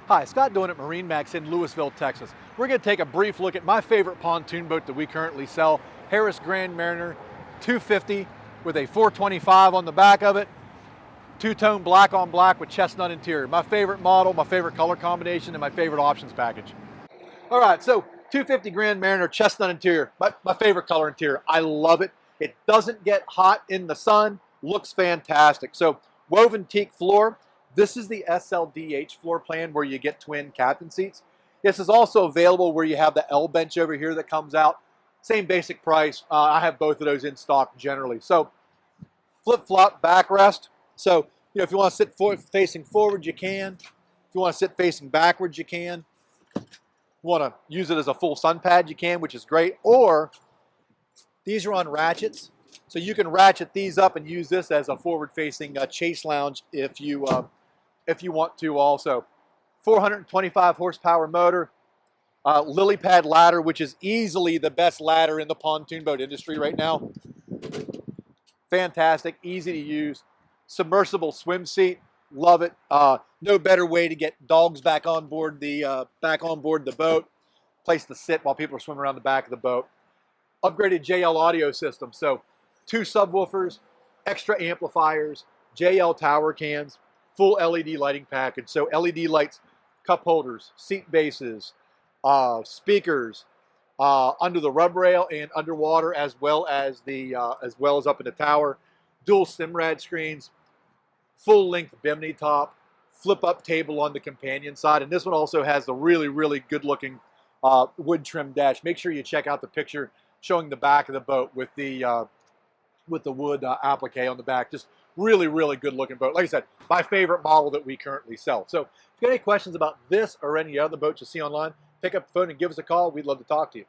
Hi, Scott doing at MarineMax in Lewisville, Texas. We're going to take a brief look at my favorite pontoon boat that we currently sell, Harris Grand Mariner 250 with a 425 on the back of it, two-tone black on black with chestnut interior. My favorite model, my favorite color combination, and my favorite options package. All right, so 250 Grand Mariner chestnut interior, my favorite color interior. I love it. It doesn't get hot in the sun, looks fantastic. So woven teak floor. This is the SLDH floor plan where you get twin captain seats. This is also available where you have the L bench over here that comes out. Same basic price. I have both of those in stock generally. So flip-flop backrest. So if you want to sit facing forward, you can. If you want to sit facing backwards, you can. If you want to use it as a full sun pad, you can, which is great. Or these are on ratchets. So you can ratchet these up and use this as a forward-facing chaise lounge if you want to also. 425 horsepower motor, lily pad ladder, which is easily the best ladder in the pontoon boat industry right now. Fantastic, easy to use. Submersible swim seat, love it. No better way to get dogs back on board the boat. Place to sit while people are swimming around the back of the boat. Upgraded JL audio system, so 2 subwoofers, extra amplifiers, JL tower cans, full LED lighting package. So LED lights, cup holders, seat bases, speakers, under the rub rail and underwater, as well as up in the tower. Dual SIMRAD screens, full length Bimini top, flip up table on the companion side, and this one also has the really good looking wood trim dash. Make sure you check out the picture showing the back of the boat with the wood applique on the back. Just really good looking boat. Like I said, my favorite model that we currently sell. So if you got any questions about this or any other boats you see online, pick up the phone and give us a call. We'd love to talk to you.